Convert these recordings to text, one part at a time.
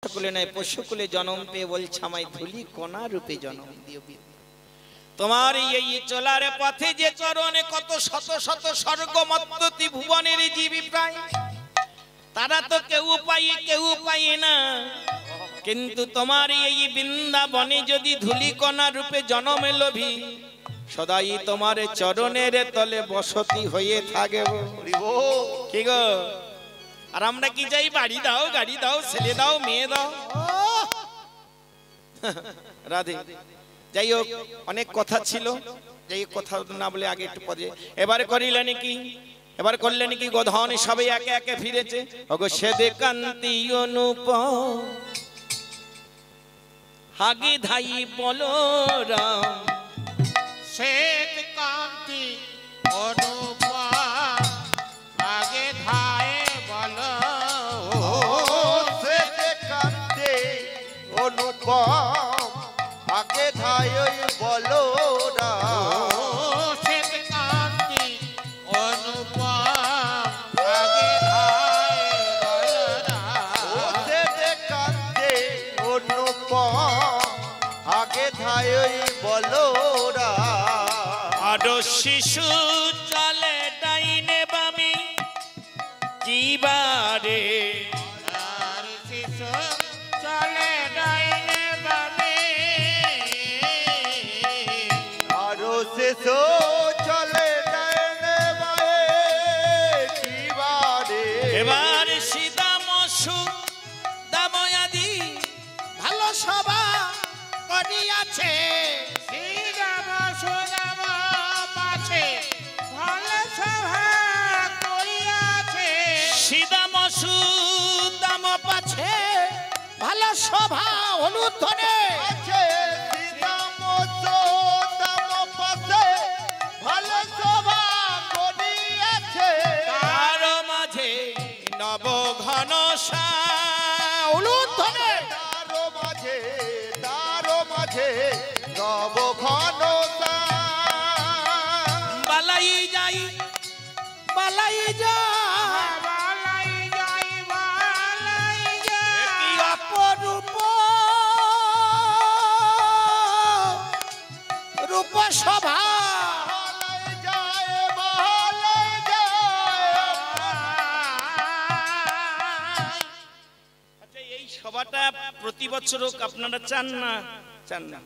কুলে নয় পশুকুলে জন্ম পেয়ে বলছে আমায় ধুলি কণা রূপে জন্ম দিও। তোমার এই চলার পথে যে চরণে কত শত শত স্বর্গ মত্ততি ভুবনের জীবী প্রায়, তারা তো কেউ পাই না, কিন্তু তোমার এই বৃন্দাবনে যদি ধুলি কণা রূপে জন্ম লোভী সদাই তোমার চরণের তলে বসতি হয়ে থাকে। কি গো, আর আমরা কি চাই? বাড়ি দাও, গাড়ি দাও, ছেলে দাও, মেয়ে দাও। রাধে। যাই হোক, অনেক কথা ছিল, যাই কথা না বলে আগে একটু পরে এবারে করিলেন কি, এবার করলেন কি, গোধন সবাই একে একে ফিরেছে। ওগো সেদে কান্তি অনুপম হাগে ধাই বলো রাম, শ্বেত কান্তি অনুপম আগে ধায়ে বলো, শ্বেত কান্তি অনুপম আগে ধায়ে বলো রাম, শ্বেত কান্তি অনুপম আগে ধায়ে বলো রাম, শ্বেত কান্তি অনুপম আগে ধায়ে বলো রাম। আরো শিশু চলে ডাইনে বামে কি বারে, আর শিশু চলে ডাইনে বামে, আরো শেষো চলে ডাইনে বামে কি বারে, এবার সীতা মসু দাময়াদি ভালো সভা করিয়াছে, শ্রীরাম সুদাম পাছে ভালো সভা করিয়াছে, সীতা মসু দাম পাছে ভালো সভা অনুধ্বনে, আছে সীতাম সীতাম পাশে ভালো সভা করিয়াছে, তার মাঝে নব ঘন অনুধ্বনে, তারো মাঝে নব ঘন বালাই যাই বালাই যাই বালাই যাই বালাই যাই, কি অপরূপ রূপ সভা, আচ্ছা এই সভাটা প্রতি বছর হোক আপনারা চান না? চান না?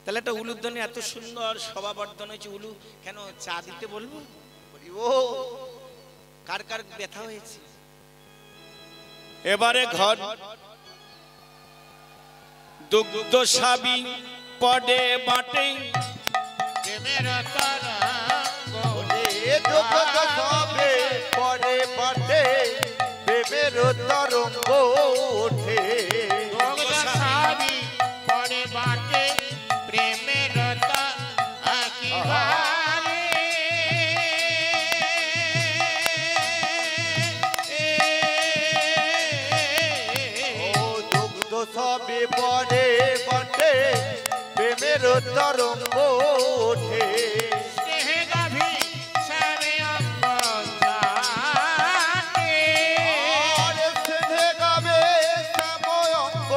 তাহলে একটা উলুধ্বনি এত সুন্দর সভা বর্ধন হয়েছে, উলু কেন চা দিতে বলবো? কার কার ব্যথা হয়েছে? এবারে ঘর দুগ্ধ সাবি পড়ে বাটে, প্রেমের তরঙ্গ সবে পরে পাঠে প্রেমের তরঙ্গ ওঠে, সারি পরে বাটে প্রেমের একেবারে, ও দুগ্ধ সবে পরে পাঠে প্রেমের তরঙ্গ ওঠে, স্নেহ গাভী শ্যামে অঙ্গ জানে, আর স্নেহে গাবে শ্যাময়ঙ্গ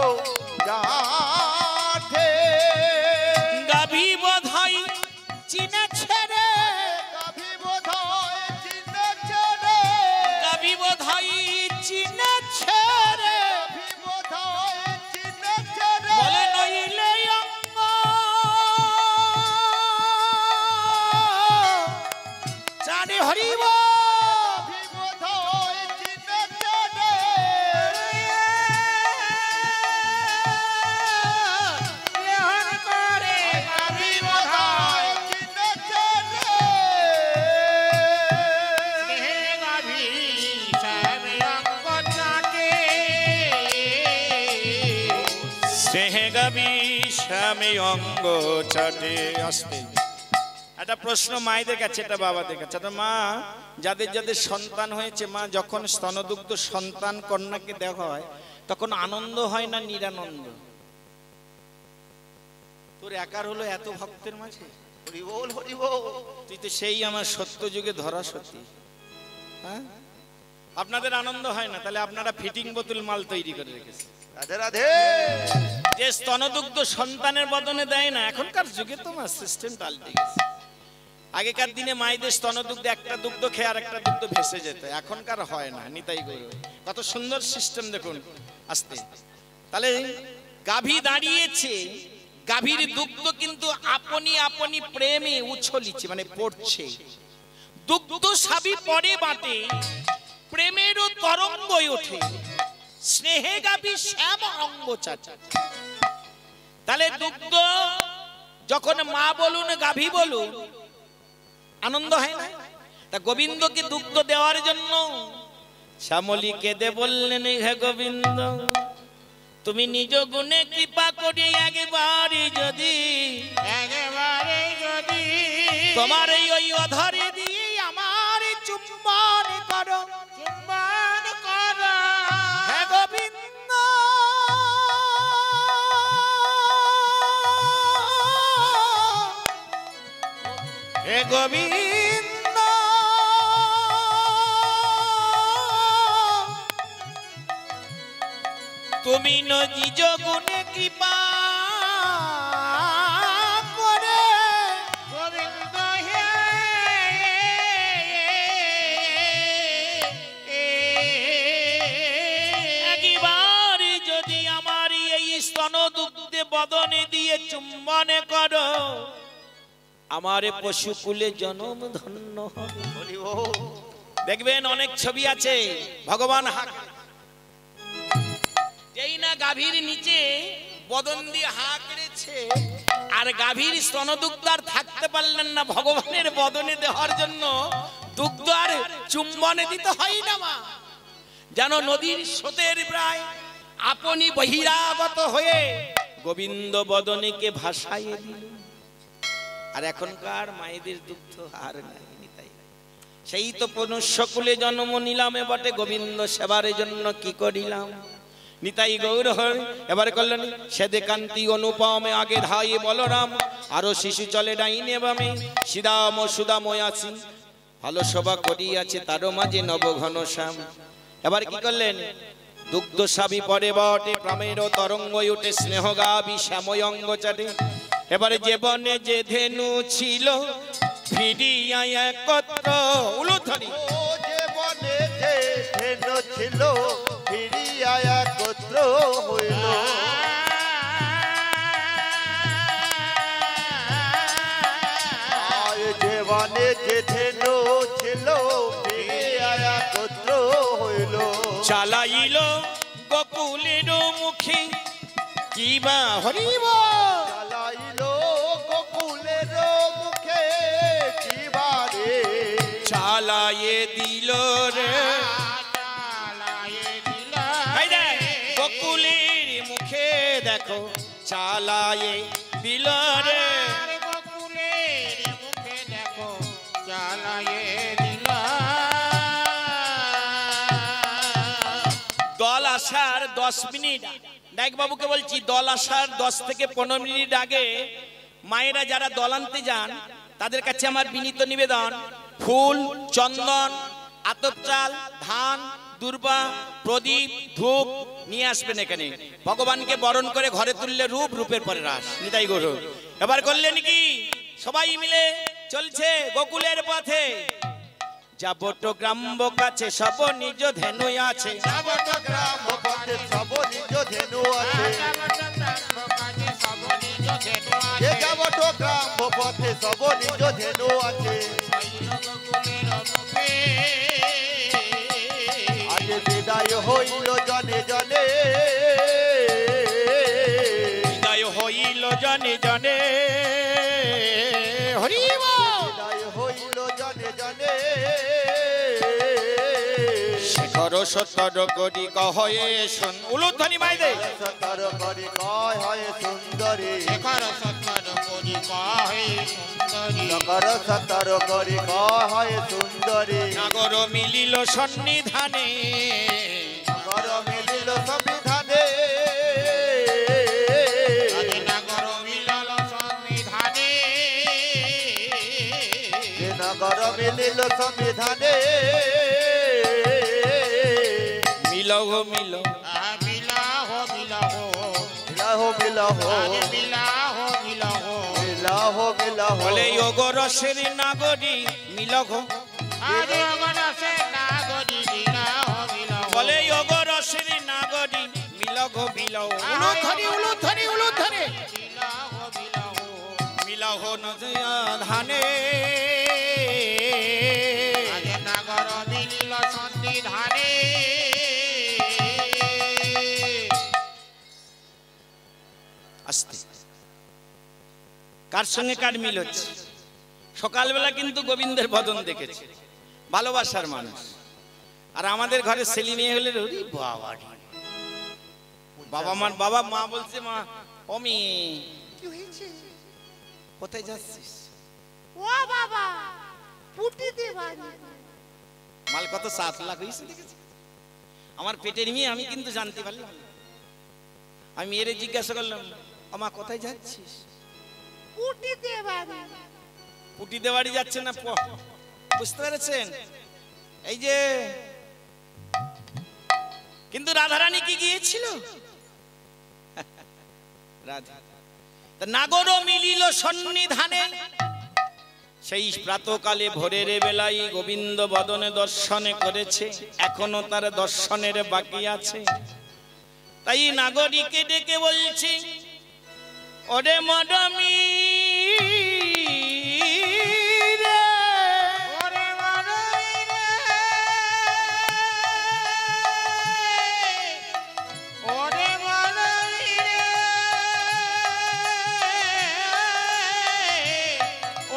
যাঠে, গাভী বোধহয় চিনেছে রে, গাভী বোধহয় চিনেছে রে, গাভী বোধহয় চিনেছে রে, গাভী বোধহয় চিনেছে রে, বলে নইলে অঙ্গ চারে হরিব, গাভী বোধহয় চিনেছে রে, লেহন করে গাভী বোধহয় চিনেছে রে, স্নেহ গাভী শ্যামে অঙ্গ জানে, স্নেহে গাভী শ্যামে অঙ্গ চাটে। আসতে একটা প্রশ্ন মায়েদের কাছে, এটা বাবাদের কাছে। মা যাদের যাদের সন্তান হয়েছে, মা যখন স্তনদুগ্ধ সন্তান কন্যাকে দেওয়া হয় তখন আনন্দ হয় না নিরানন্দ? তোর একার হলো এত ভক্তের মাঝে, হরি বল হরি বল, তুই তো সেই আমার সত্য যুগে ধরা সতী। হ্যাঁ আপনাদের আনন্দ হয় না? তাহলে আপনারা ফিটিং বোতল মাল তৈরি করে রেখেছেন। রাধে রাধে। যে স্তনদুগ্ধ সন্তানের বদনে দেয় না, এখনকার যুগে তোমার সিস্টেম পাল্টে গেছে। আগেকার দিনে মায়েদের স্তনদুগ্ধ একটা দুগ্ধ খেয়ে আর একটা দুগ্ধ ভেসে যেত, এখনকার হয় না। নিতাই গৌর, কত সুন্দর সিস্টেম দেখুন আস্তে। তাহলে গাভী দাঁড়িয়েছে, গাভীর দুগ্ধ কিন্তু আপনি আপনি প্রেমে উছলিছে, মানে পড়ছে। দুগ্ধ সাবি পরে বাটে, প্রেমেরও তরঙ্গ ওঠে, স্নেহে গাভী শ্যাম অঙ্গ চাচা। তাহলে দুগ্ধ যখন মা বলুন গাভী বলুন, আনন্দ হয় না? তা গোবিন্দকে দুগ্ধ দেওয়ার জন্য শ্যামলী কেঁদে বললেন, হে গোবিন্দ তুমি নিজ গুণে কৃপা করে একবারে যদি তোমার ওই অধরে দিয়ে আমার চুম্বন করো, চুম্বন করো। হে গোবিন্দ হে গোবিন্দ তুমি নিজ গুণে কৃপা করে গোবিন্দ হে একবার যদি আমার এই স্তন দুগ্ধে বদনে দিয়ে চুম্বন করো, আমার পশুকুলে জন্ম ধন্য হবে। হরি বল। দেখবেন অনেক ছবি আছে, ভগবান হাঁক, যেই না গাভীর নিচে বদন দিয়ে হাঁক করেছে, আর গাভীর স্তনদুগ্ধ আর থাকতে পারলেন না ভগবানের বদনে দেওয়ার জন্য, দুগ্ধ আর চুম্বনে দিতে হয় না মা, যেন নদীর স্রোতের প্রায় আপনি বহিরাগত হয়ে গোবিন্দ বদনেকে ভাসাইয়ে দিল। আর এখনকার মায়েদের দুগ্ধ আর নাই। সেই তো মনুষ্যকুলে জন্ম নিলাম, বটে গোবিন্দ সেবার জন্য কি করিলাম। নিতাই গৌর হরি। এবার করলেন সেদে কান্তি অনুপমে আগে ধাই বলরাম, আরো শিশু চলে ডাইনে বামে, শ্রীরাম ও সুদাময় আসি, ভালো সভা করিয়াছে তারও মাঝে নবঘন শ্যাম। এবার কি করলেন, দুগ্ধ সাবি পরে বটে, প্রামের তরঙ্গ উঠে স্নেহ গাবি শ্যাময় অঙ্গ চাটে। এবারে যে বনে যে ধেনু ছিল ফিরিয়া একত্র, উলুধ্বনি। ও যে বনে যে ধেনু ছিল ফিরিয়া একত্র হইল। আর যে বনে যে ধেনু ছিল ফিরিয়া একত্র হইল। চালাইল গোকুলের মুখে কিবা হরিব, চালাইল গোকুলের মুখে কিবারে, চালাইয়ে দিল রে। এই দেখ, গোকুলের মুখে দেখো চালাইয়ে দিল রে। বকুলের মুখে দেখো চালায়ে দিল। দল আসার 10 মিনিট, নায়ক বাবুকে বলছি, দল আসার 10 থেকে 15 মিনিট আগে মায়েরা যারা দল আনতে যান, তাদের কাছে আমার বিনীত নিবেদন, ফুল, চন্দন, আতপ চাল, ধান, দুর্বা, প্রদীপ, ধূপ নিয়ে আসবেন এখানে। ভগবানকে বরণ করে ঘরে তুললে রূপ, রূপের পরে রাস। নিতাই গৌর। এবার করলেন কি, সবাই মিলে চলছে গোকুলের পথে, যাবট গ্রাম্য কাছে সব নিজ ধেনু আছে, যাবট গ্রাম পথে সব নিজ ধেনু আছে। যে যাবট গ্রাম পথে সব নিজ ধেনু আছে। আজ বিদায় হইল জনে জনে, বিদায় হইল জনে জনে, হরিব। বিদায় হইল জনে জনে। শেখর সতর করি কহয়ে শুন, উলুধ্বনি মাইদে। সতর করি কয় হয় সুন্দরী, শেখর সতর করি কহে সুন্দরী। নগর সতর করি কয় হয় সুন্দরী। নাগর মিলিল সন্নিধানে, নগর মিলিল সংবিধানে, নগর মিলল সন্নিধানে। নগর মিলিল সংবিধানে। মিলহ মিলহ মিলাহ মিলাহ মিলাহ মিলাহ আরে মিলাহ মিলাহ মিলাহ মিলাহ বলে ওগো রসের নাগরী মিলহ আরে আমার সে নাগরি মিলাহ মিলাহ বলে ওগো রসের নাগরী মিলহ মিলহ উলু ধরি মিলাহ মিলাহ মিলহ নজয়া ধানে আরে নাগর মিলিল সন্নিধানে আস্তে কার সঙ্গে কার মিল হচ্ছে সকালবেলা কিন্তু গোবিন্দের বদন দেখেছে ভালোবাসার মানুষ আর আমাদের ঘরে ছেলে মেয়ে হলে ওরে বাবা রে। বাবা মা বলছে মা অমি কি হয়েছে? কোথায় যাচ্ছিস ও বাবা পুটি দে বাড়ি। মাল কত 7 লাখ হয়েছে দেখেছি আমার পেটের মেয়ে আমি কিন্তু জানতে পারলাম না। আমি মেয়েরে জিজ্ঞাসা করলাম আমা কোথায় যাচ্ছিস পুটি দে বাড়ি। পুটি দেওয়ারি যাচ্ছে না বুঝতে পেরেছেন এই যে কিন্তু রাধারানী কি গিয়েছিল রাধা তা নাগর মিলিল সন্নিধানে সেই প্রাতকালে ভোরের বেলায় গোবিন্দ বদনে দর্শনে করেছে এখনো তার দর্শনের বাকি আছে তাই নাগরিকে ডেকে বলছি ওরে মডমি ওরে মরই রে ওরে মরই রে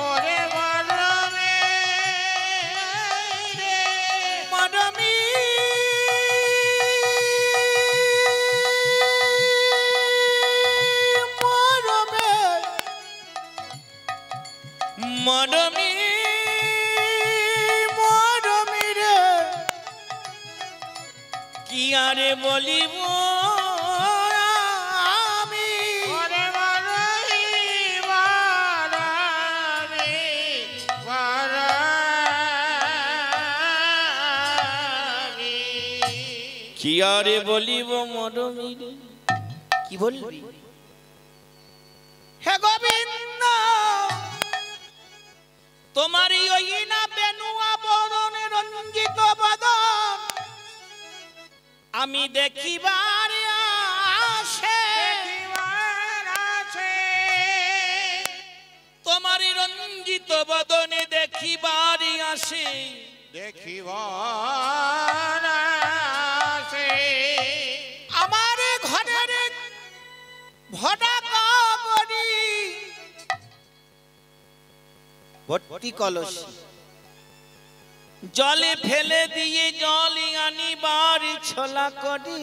ওরে মরমে রে মডমি মরমি মরমি রে কি আরে বলিব আমি ওরে মরই মরমে মরমে কি আরে বলিব মরমি রে কি বলবি হে গোবিন্দ তোমারই ওই না বেনুয়া বরণ রঞ্জিত বদন আমি দেখিবার আসে দেখিবার আছে তোমারই রঞ্জিত বদনে দেখিবার আসে দেখিবার আছে আমার ঘরের ভরা কাগরি ভর্তি কলস জলে ফেলে দিয়ে জল আনিবার ছোলা করি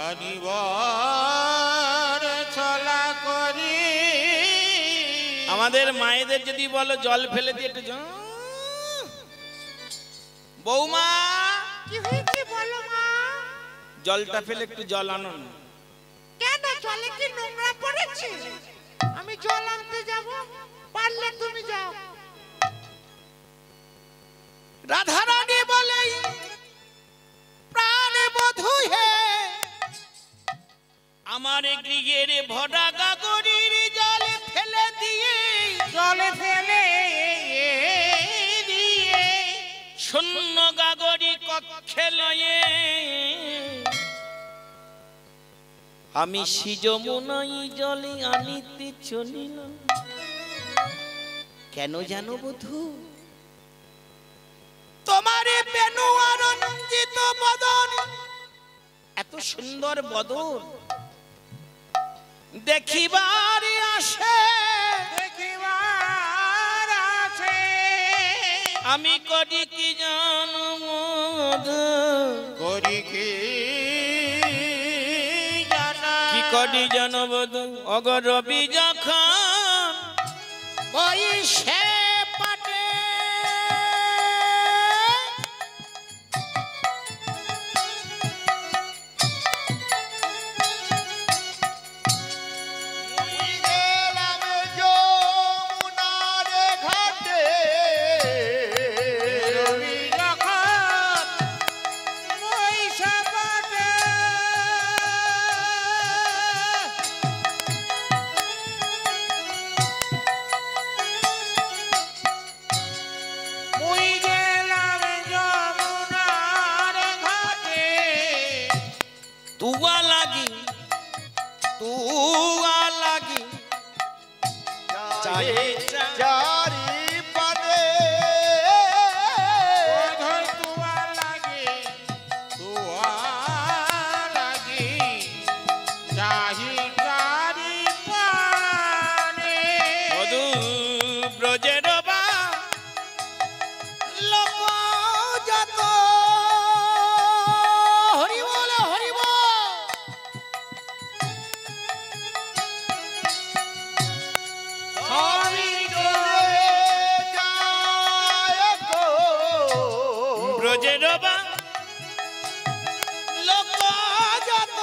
আনিবার ছলা করি আমাদের মায়েদের যদি বলো জল ফেলে দিয়ে একটু বৌমা কি হয়েছে বলো মা? জলটা ফেলে একটু জল আনো না। কেন জলে কি নোংরা পড়েছে? আমি জল আনতে যাব, পারলে তুমি যাও। রাধারানী বলে প্রাণ বধূ হে আমার গৃহের ভরা গাগরির জল ফেলে দিয়ে জলে ফেলে দিয়ে শূন্য গাগরি কক্ষে লয়ে আমি সিজমুনাই জলে আনিতে চলিল কেন জানো বধূ তোমারে বেনুয়া রঞ্জিত বদন এত সুন্দর বদন দেখিবার আসে দেখিবার আছে আমি করি কি জানো মধু করি কি জানা কি করি জানো বধূ অগরবি যখন ওই সে পাটে গেলাম যমুনার ঘাটে রবি যখন বৈশা পাটে তুয়া লাগি চাহে চারি পানে বোধহয় তুয়া লাগে চাহি চারি পানে মধু ব্রজের বা লোক যত হরি বল হরি বল সবই ব্রজের বা লোক যত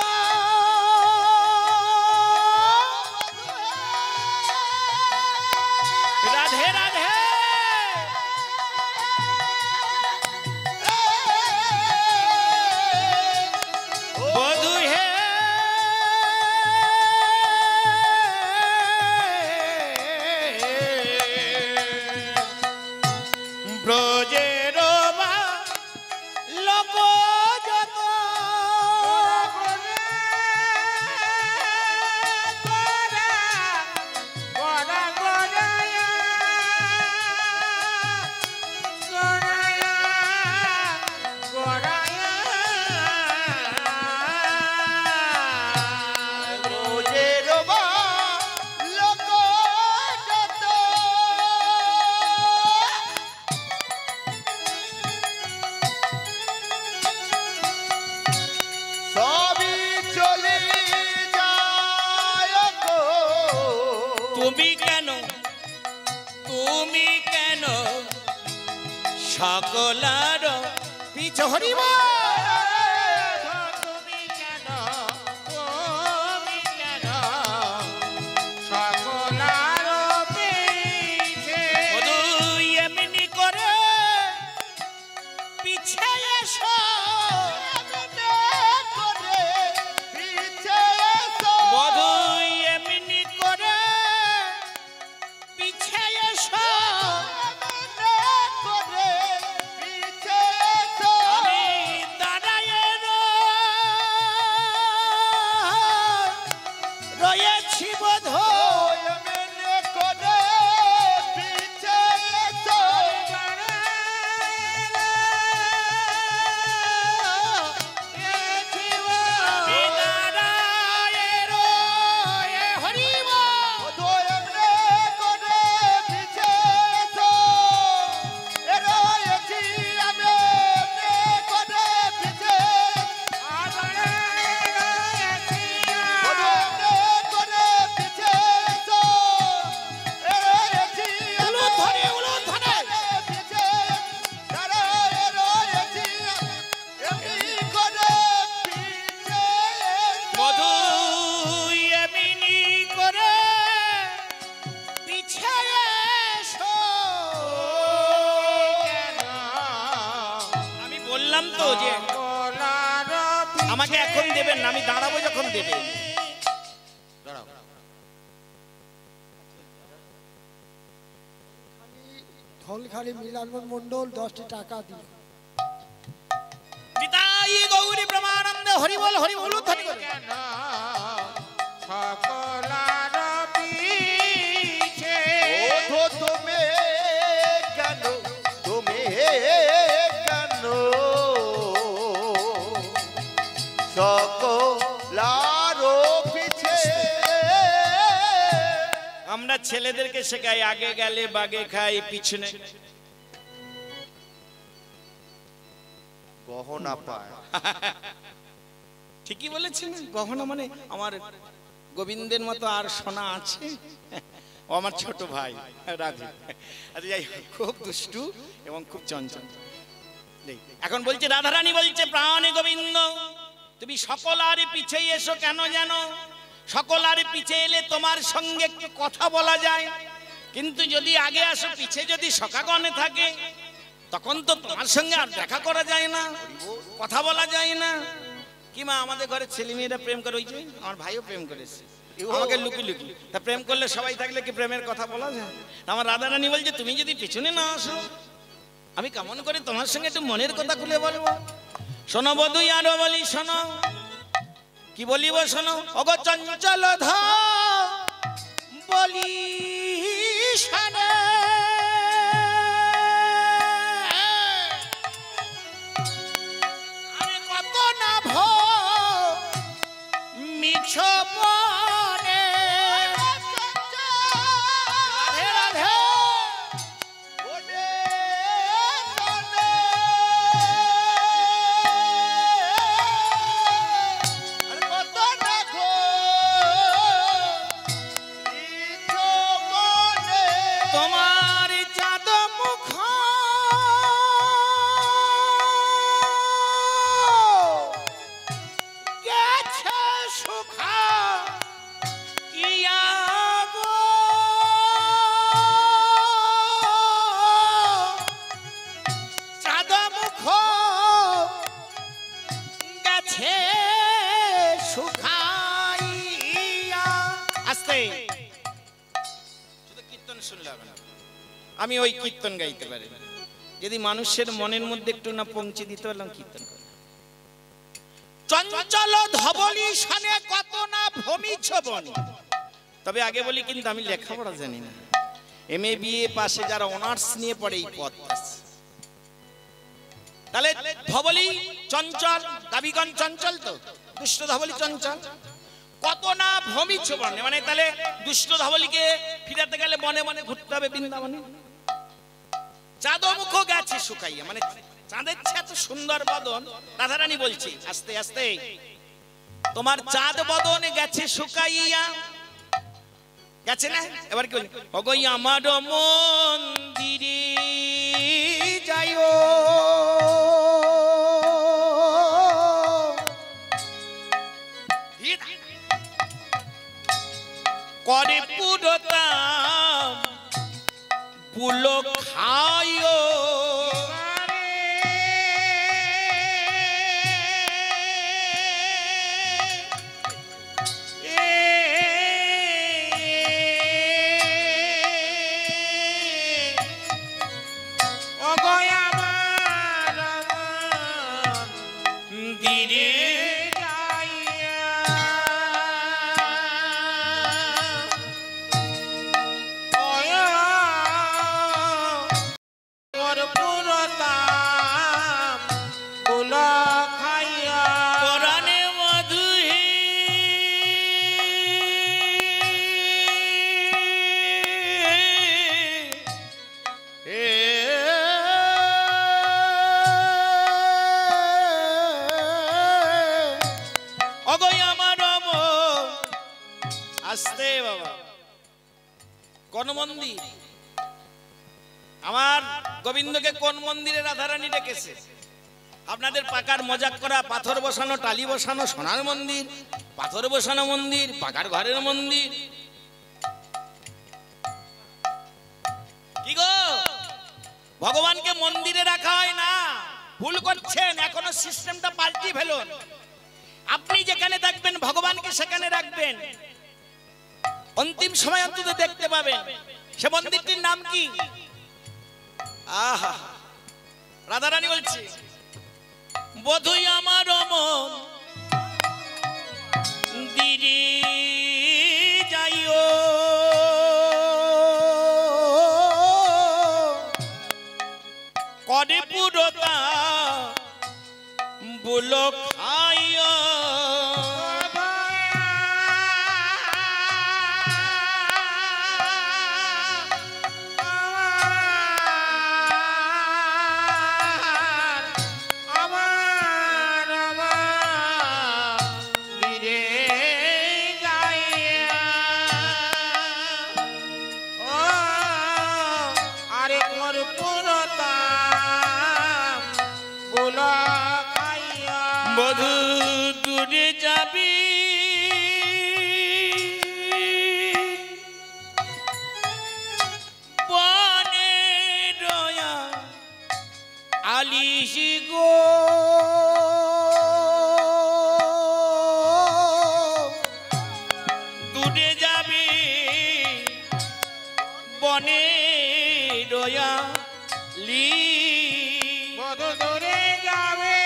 রাধে রাধে বধু হে ব্রজের বা লোক যত রোজের বা লোক যত সবই চলে যায় গো। তুমি কেন সকলার পিছ হরিব তুমি কেন সকলার পিছে মধু এমনি করে পিছে এসো করে পিছে এসো। মধু এমনি করে পিছে এসো করে পিছে এসো। আমি দাঁড়ায় রয়েছি বোধ এমনি করে পিছে এসো। আমি দাঁড়ায় হরিব এমনি করে পিছে এসো। রয়েছি আমি এমনি করে পিছে মধু এমনি করে পিছে এসো আমি বললাম তো যে আমাকে এখন দেবেন না, আমি দাঁড়াবো যখন দেবেন। ধলখালি মিলন মন্ডল 10টি টাকা দিল। নিতাই গৌরী ব্রহ্মানন্দ হরি বল হরি বল ধ্বনি করে। সকলার পিছে তুমি কেন সকলারো পিছে। আমরা ছেলেদেরকে শেখাই আগে গেলে বাগে খাই পিছনে গহনা পায়। ঠিকই বলেছেন। গহনা মানে আমার গোবিন্দের মতো আর সোনা আছে? ও আমার ছোট ভাই রাধে। আচ্ছা যাই হোক, খুব দুষ্টু এবং খুব চঞ্চল। এখন বলছে রাধারানী বলছে প্রাণে গোবিন্দ তুমি সকলার পিছে এসো কেন জানো? সকলার পিছে এলে তোমার সঙ্গে একটু কথা বলা যায়, কিন্তু যদি আগে আসো পিছে যদি সখাগণে থাকে তখন তো তোমার সঙ্গে আর দেখা করা যায় না, কথা বলা যায় না। কিমা আমাদের ঘরে ছেলে মেয়েরা প্রেম করে, ওই যে আমার ভাইও প্রেম করেছে আমাকে লুকি লুকি। তা প্রেম করলে সবাই থাকলে কি প্রেমের কথা বলা যায়? আমার রাধারানী বলছে তুমি যদি পিছনে না আসো আমি কেমন করে তোমার সঙ্গে একটু মনের কথা খুলে বলবো। শোনো বধূ আরো বলি শোনো, কি বলিব শোনো, অগ চঞ্চল বলি শানে আমি কত না মিছ বনে রাধে রাধে তোমার চাঁদ মুখ গেছে সুখা ইয়া গো চাঁদ মুখ গেছে সুখাইয়া। আস্তে কীর্তন শুনলে হবে না, আমি ওই কীর্তন গাইতে পারি যদি মানুষের মনের মধ্যে একটু না পৌঁছে দিতে পারলাম কীর্তন। চঞ্চল ধবলি শানে কত না ভমিছ বনে। তবে আগে বলি কিন্তু আমি লেখাপড়া জানি না, এমএ বিএ পাশে যারা অনার্স নিয়ে পড়ে এই পদ আছে। তাহলে ধবলি চঞ্চল, দাবিগণ চঞ্চল, তো দুষ্ট ধবলি চঞ্চল কত না ভমিছ বনে, মানে তাহলে দুষ্ট ধবলিকে ফিরাতে গেলে বনে বনে ঘুরতে হবে বৃন্দাবনে। চাঁদ মুখ গেছে শুকাইয়া, মানে চাঁদের চেয়ে এত সুন্দর বদন। রাধারানী বলছি আস্তে আস্তে, তোমার চাঁদ বদন গেছে শুকাইয়া, গেছে না? এবার কি বলি, ওগো আমার মন্দিরে যাইও করে পুরতাম বুলো খাইও আস্তে বাবা। কোন মন্দির? আমার গোবিন্দকে কোন মন্দিরে রাধারানী ডেকেছে? আপনাদের পাকার মজাক করা, পাথর বসানো, টালি বসানো সোনার মন্দির, পাথর বসানো মন্দির, পাকার ঘরের মন্দির। কি গো, ভগবানকে মন্দিরে রাখা হয় না, ভুল করছেন। এখনো সিস্টেমটা পাল্টি ফেলুন। আপনি যেখানে থাকবেন ভগবানকে সেখানে রাখবেন। অন্তিম সময় অন্তত দেখতে পাবেন। সে মন্দিরটির নাম কি? আহা, রাধারানী বলছে, বোধই আমার মন দিদি যাইও করে পুরতা বুলো খাইও বধু দূরে যাবি বনে রয়া আলিশি গো দূরে যাবি বনে রয়া লি বধু দূরে যাবে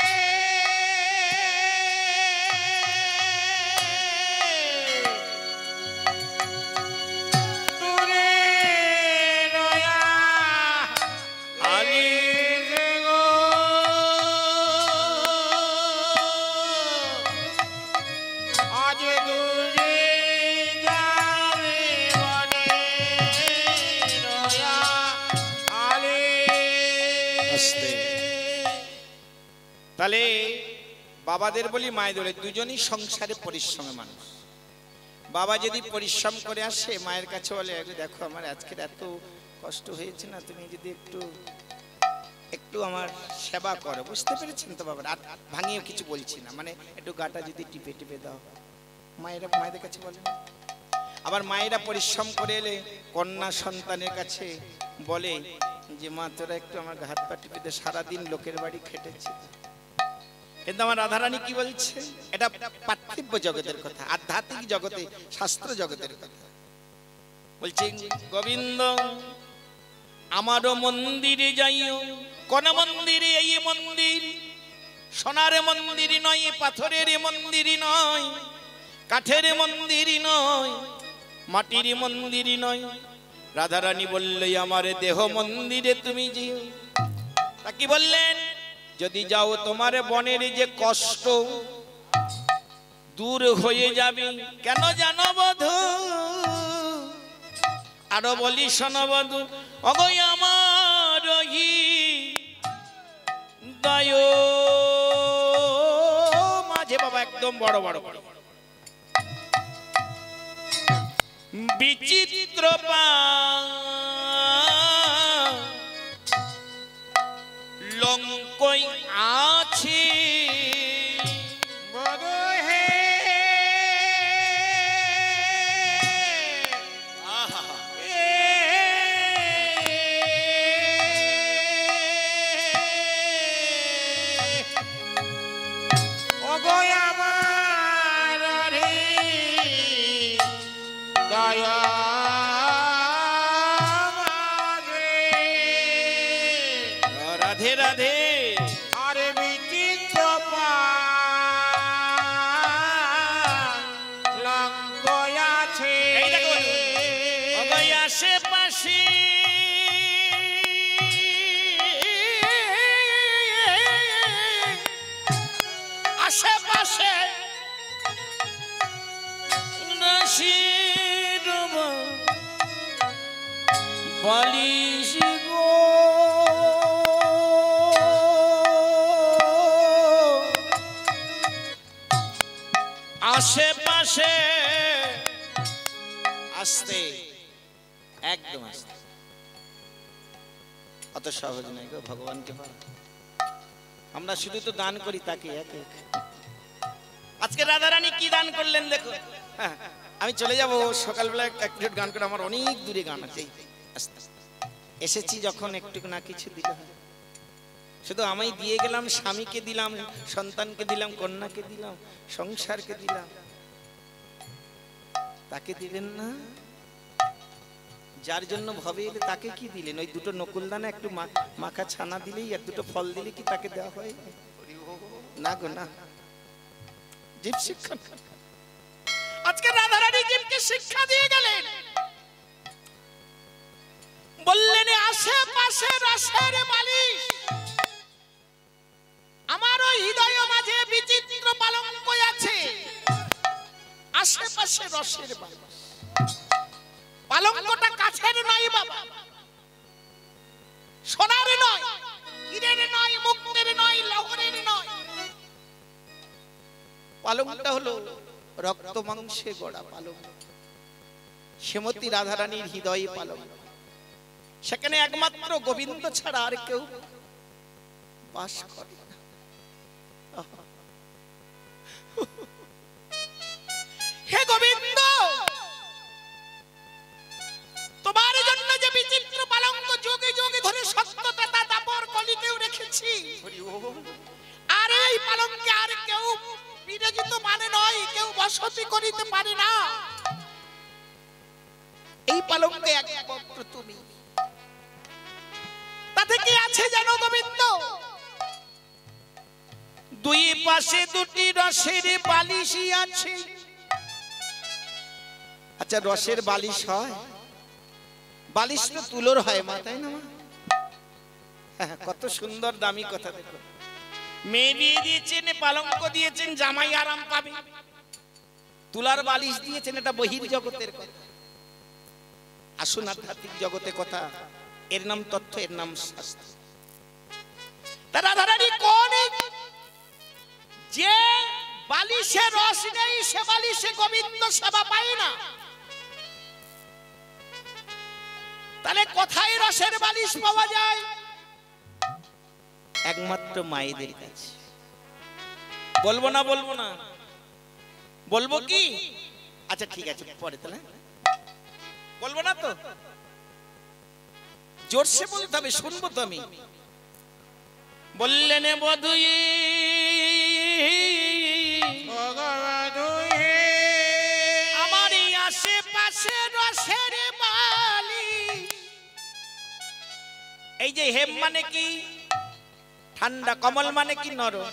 যে দূরে যাবে বনে রয়া আলে। আস্তে। তাহলে বাবাদের বলি মায়েদের বলি, দুজনই সংসারে পরিশ্রমী মানুষ। বাবা যদি পরিশ্রম করে আসে মায়ের কাছে বলে, দেখো আমার আজকের এত কষ্ট হয়েছে না, তুমি যদি একটু একটু আমার সেবা করো, বুঝতে পেরেছেন তো বাবা? আর ভাঙিয়ে কিছু বলছি না, মানে একটু গাটা যদি টিপে টিপে দাও, মায়েরা মায়েদের কাছে বলে না? আবার মায়েরা পরিশ্রম করে এলে কন্যা সন্তানের কাছে বলে যে মা তোরা একটু আমার হাত পা টিপে দে, সারাদিন লোকের বাড়ি খেটেছে। কিন্তু আমার রাধারানী কি বলছে? এটা পার্থিব জগতের কথা, আধ্যাত্মিক জগতে, শাস্ত্র জগতের কথা বলছে। গোবিন্দ আমারও মন্দিরে যাইও। কোন মন্দিরে? এই মন্দির সোনার মন্দির নয়, পাথরের মন্দির নয়, কাঠের মন্দির নয়, মাটির মন্দির নয়। রাধারানী বললে আমার দেহ মন্দিরে তুমি যেও। তা কি বললেন? যদি যাও তোমার বনের যে কষ্ট দূর হয়ে যাবে। কেন জানো বধূ? আরো বলি শোনো বধূ, অগয় আমার দয় মাঝে বাবা একদম বড় বড় বড় বিচিত্র লঙ্কই আছে। বধূ হে অগয় আমার রে দয়া রাধে রাধে। আরে বিচিত্র লঙ্ক আছে। এই দেখো অগয় আশেপাশে আশেপাশে রশিদ বালিশ গো আশেপাশে। আস্তে, একদম আস্তে, অত সহজ নয় গো ভগবানকে পাওয়া। আমরা শুধু তো দান করি তাকে এক এক। আজকে রাধারানী কি দান করলেন দেখো। হ্যাঁ, আমি চলে যাব সকালবেলা এক মিনিট গান করে, আমার অনেক দূরে গান আছে। আস্তে আস্তে এসেছি যখন একটু না কিছু দিতে হয়। শুধু আমি দিয়ে গেলাম, স্বামীকে দিলাম, সন্তানকে দিলাম, কন্যাকে দিলাম, সংসারকে দিলাম, তাকে দিলেন না? যার জন্য ভবে এলে তাকে কি দিলেন? ওই দুটো নকুলদানা একটু মাখা ছানা দিলেই, আর দুটো ফল দিলে কি তাকে দেওয়া হয়? না গো না। জীব শিক্ষা। আজকে রাধারানী জীবকে শিক্ষা দিয়ে গেলেন, বললেন আশেপাশে রসের বালিশ, আমার ওই হৃদয় মাঝে বিচিত্র পালঙ্ক আছে। আশেপাশে রসের বালিশ, পালঙ্কটা কাছের নয় বাবা, সোনার নয়, হীরের নয়, মুক্তের নয়, লবণের নয়। পালঙ্কটা হলো রক্ত মাংসে গড়া পালঙ্ক। শ্রীমতী রাধারানীর হৃদয়ে পালঙ্ক। সেখানে একমাত্র গোবিন্দ ছাড়া আর কেউ বাস করে না। হে গোবিন্দ, তোমার জন্য যে বিচিত্র পালঙ্ক যুগে যুগে ধরে সত্যতা দাপর কলিতেও রেখেছি, আর এই পালঙ্কে আর কেউ বিরাজিত মানে নয়, কেউ বসতি করিতে পারে না। এই পালঙ্কে একমাত্র তুমি। তাতে কি আছে জানো গোবিন্দ? দুই পাশে দুটি রসের বালিশই আছে। আচ্ছা, রসের বালিশ হয়? বালিশ তো তুলোর হয় মা, তাই না মা? কত সুন্দর দামি কথা। দেখো, মেয়ে বিয়ে দিয়েছেন, পালঙ্ক দিয়েছেন, জামাই আরাম পাবে। তুলার বালিশ দিয়েছেন, এটা বহির জগতের কথা। আসুন আধ্যাত্মিক জগতে কথা, এর নাম তথ্য, এর নাম শাস্ত্র। রাধারানী কোন যে বালিশে রস নেই সে বালিশে গোবিন্দ সেবা পায় না। তাহলে কোথায় রসের বালিশ পাওয়া যায়? একমাত্র মায়েদের কাছে। বলবো না বলবো না বলবো কি? আচ্ছা ঠিক আছে, পরে তাহলে বলবো না তো, জোরসে বলতে হবে, শুনবো তো আমি। বললেন বধূ আমার আশেপাশে রসের বালিশ। এই যে হেম মানে কি ঠান্ডা, কমল মানে কি নরম।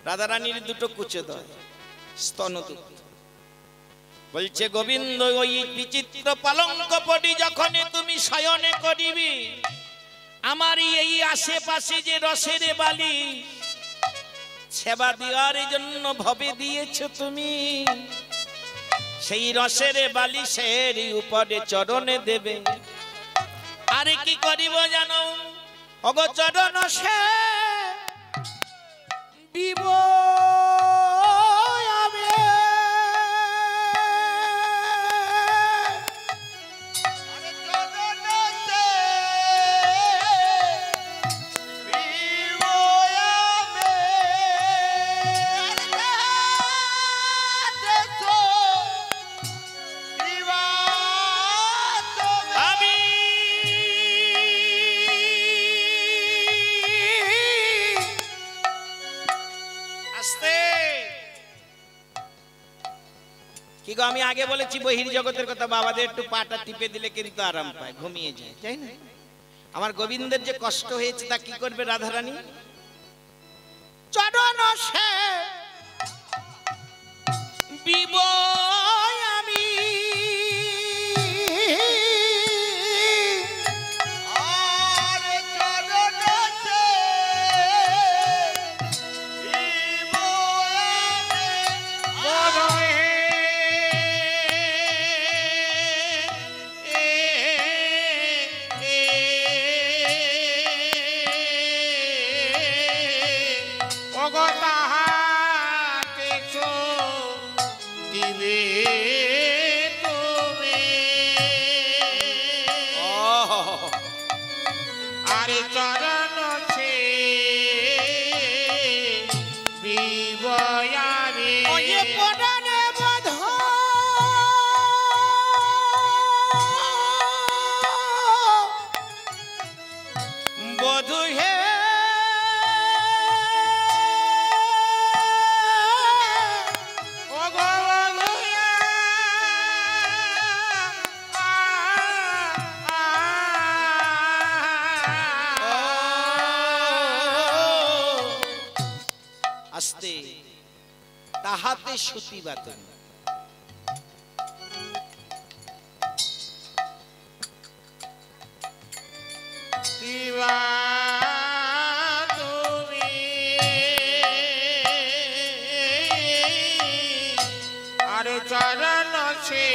রাধারানীর দুটো কুচোদয় স্তনদুগ্ধ। বলছে গোবিন্দ ওই বিচিত্র পালঙ্ক পড়ি যখন তুমি শয়নে করিবি, আমার এই আশেপাশে যে রসের বালিশ সেবা দেওয়ার জন্য ভবে দিয়েছ তুমি, সেই রসের বালিশের উপরে চরণে দেবে। আরে কি করিব জানো অগ চরণ সে বিব আমি আগে বলেছি বহির জগতের কথা, বাবাদের একটু পাটা টিপে দিলে কিন্তু আরাম পায়, ঘুমিয়ে যায়, তাই না? আমার গোবিন্দের যে কষ্ট হয়েছে তা কি করবে রাধারানী? চরণ সে বিব আমি তাহাতে সুতিবাদন। আর চরণ সে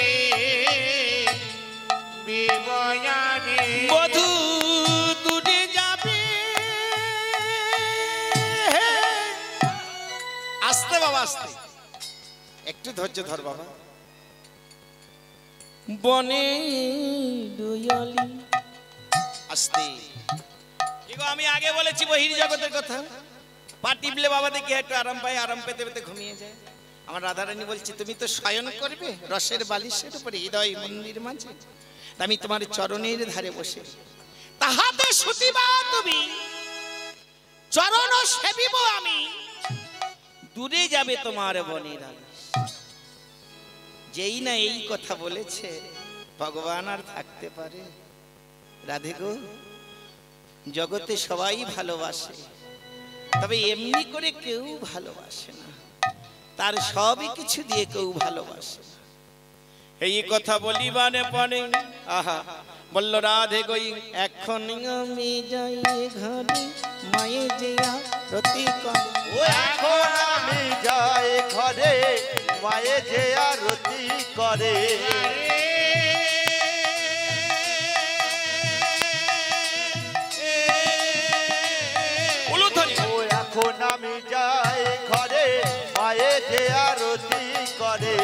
বিবয়ানে বধূ দূরে যাবে। আস্তে বাবা আস্তে, একটু ধৈর্য ধর বাবা। বনে দুয়ালি আস্তে। আমি আগে বলেছি বহির জগতের কথা, পা টিপলে বাবা দেখি একটু আরাম পায়, আরাম পেতে পেতে ঘুমিয়ে যায়। আমার রাধারানী বলছি তুমি তো শয়ন করবে রসের বালিশের উপরে হৃদয় মন্দির মাঝে, আমি তোমার চরণের ধারে বসে তাহাতে শুতিবা তুমি, চরণ সেবিব আমি, দূরে যাবে তোমার বনের আলিশ। যেই না এই কথা বলেছে ভগবান আর থাকতে পারে? রাধে গো, জগতে সবাই ভালোবাসে, তবে এমনি করে কেউ ভালোবাসে না, তার সবই কিছু দিয়ে কেউ ভালোবাসে। এই কথা বলিবানে পরে আহা বলল রাধে গই এখন আমি যাই ঘরে মায়ে যে আরতি করে। ও এখন আমি যাই ঘরে মায়ে যে আরতি করে। উলুধ্বনি। ও এখন আমি যাই ঘরে মায়ে যে আরতি করে।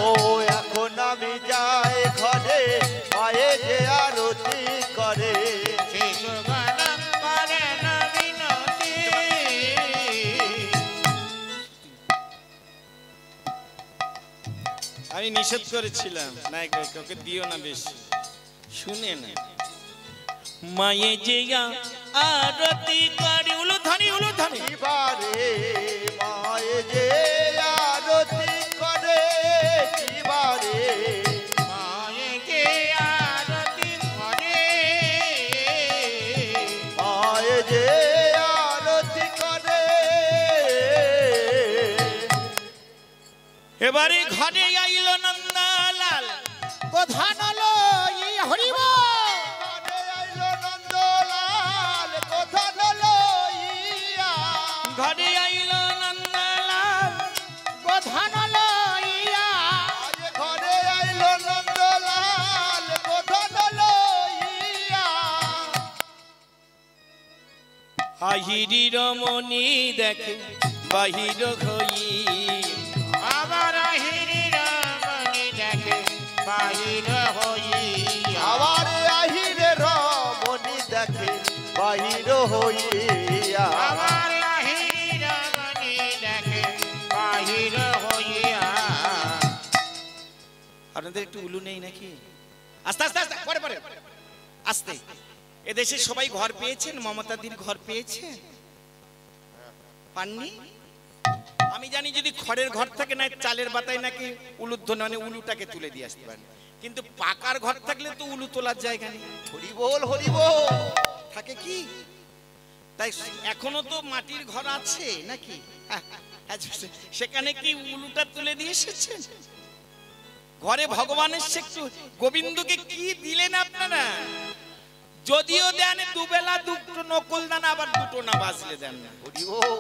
ও এখন আমি যাই ঘরে মায়ে যে আরতি করে। শিশুগণ করেন বিনতি। আমি নিষেধ করেছিলাম না ওকে দিও না বেশি, শুনে না। মায়ে যে আরতি করে। উলুধ্বনি উলুধ্বনি। কিবারে মায়ে যে আরতি করে। কিবারে মায়েকে আরতি করে। মায়ে যে আরতি করে। এবারে ঘরে আইল নন্দলাল। প্রধান হলো এই হরিব ঘরে আইলো নন্দলাল কথা হলো ইয়া। ঘরে আইল নন্দলাল। প্রধান হলো ইয়া আজ ঘরে আইলো নন্দলাল কথা হলো ইয়া। আহিরি রমণী দেখে বাহির হই। আবার আহির মনি দেখে বাহির হইয়া। আবার আহিরে রমণী দেখে বাহির হইয়া। আবার আহির মনি দেখে বাহির হইয়া। আপনাদের একটু উলু নেই নাকি? আস্তে আস্তে আস্তে পরে পরে আস্তে। এদেশে সবাই ঘর পেয়েছেন? মমতাদির ঘর পেয়েছেন? পাননি? আমি জানি যদি খড়ের ঘর থাকে না চালের বাতায় নাকি উলুধ্বনি মানে উলুটাকে তুলে দিয়ে আসতে পারেন, কিন্তু পাকার ঘর থাকলে তো উলু তোলার জায়গা নেই। হরি বল হরি বল। থাকে কি? তাই এখনো তো মাটির ঘর আছে নাকি? সেখানে কি উলুটা তুলে দিয়ে এসেছেন? ঘরে ভগবানের একটু গোবিন্দকে কি দিলেন আপনারা? যদিও দেন দুবেলা দুটো নকল দান, আবার দুটো না বাজলে দেন না। হরি বল।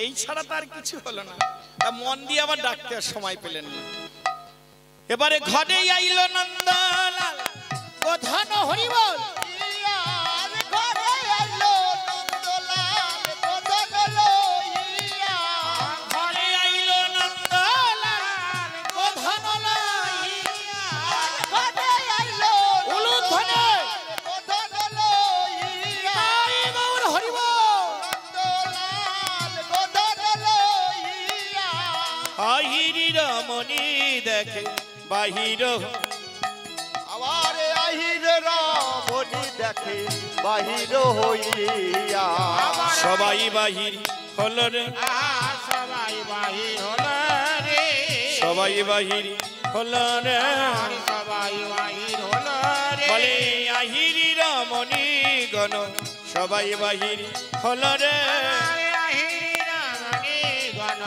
এই ছাড়া তার কিছু হলো না। তা মন দিয়ে আবার ডাকতে আর সময় পেলেন না। এবারে ঘরে আইল নন্দলাল। প্রধান হরিবল ইয়ার ঘরে আইলো নন্দলাল কথা হলো ইয়া। ঘরে আইল নন্দলাল। প্রধান হলো ঘরে আইলো উলুধ্বনি। কথা হলো ইয়া। গৌর হরিবল নন্দলাল কথা হলো ইয়া। আহিরি রমণী দেখে বাহির। আবার আহির রমণী দেখে বাহির হইয়া। সবাই বাহির হলো রে। সবাই বাহির হল রে। সবাই বাহির হলো রে। সবাই বাহির হল রে। বলে আহিরি রমণী গণ সবাই বাহির হলো রে। আহির মনি গণ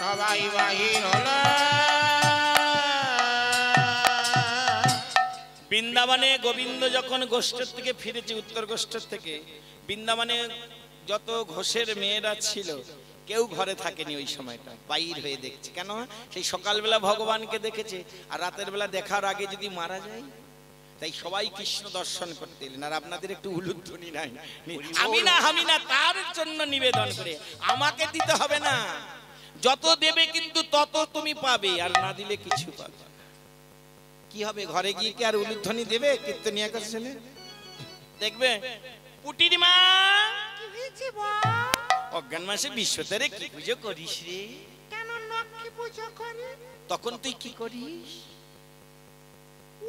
সবাই বাহির হল। বৃন্দাবনে গোবিন্দ যখন গোষ্ঠের থেকে ফিরেছে, উত্তর গোষ্ঠের থেকে, বৃন্দাবনে যত ঘোষের মেয়েরা ছিল কেউ ঘরে থাকেনি ওই সময়টা, বাইর হয়ে দেখছে। কেন? সেই সকালবেলা ভগবানকে দেখেছে, আর রাতের বেলা দেখার আগে যদি মারা যায়, তাই সবাই কৃষ্ণ দর্শন করতে এলেন। আর আপনাদের একটু উলুধ্বনি নাই, আমি না তার জন্য নিবেদন করে আমাকে দিতে হবে না। যত দেবে কিন্তু তত তুমি পাবে, আর না দিলে কিছু পাবে না। কি হবে? ঘরে গিয়ে কি আর উলুধ্বনি দেবে? কীর্তনিয়া করছে দেখবে পুটির মা কি হয়েছে বল? অজ্ঞান মাসে বিশ্বতারে কি পুজো করিস রে? কেন লক্ষ্মী পুজো করি? তখন তুই কি করিস?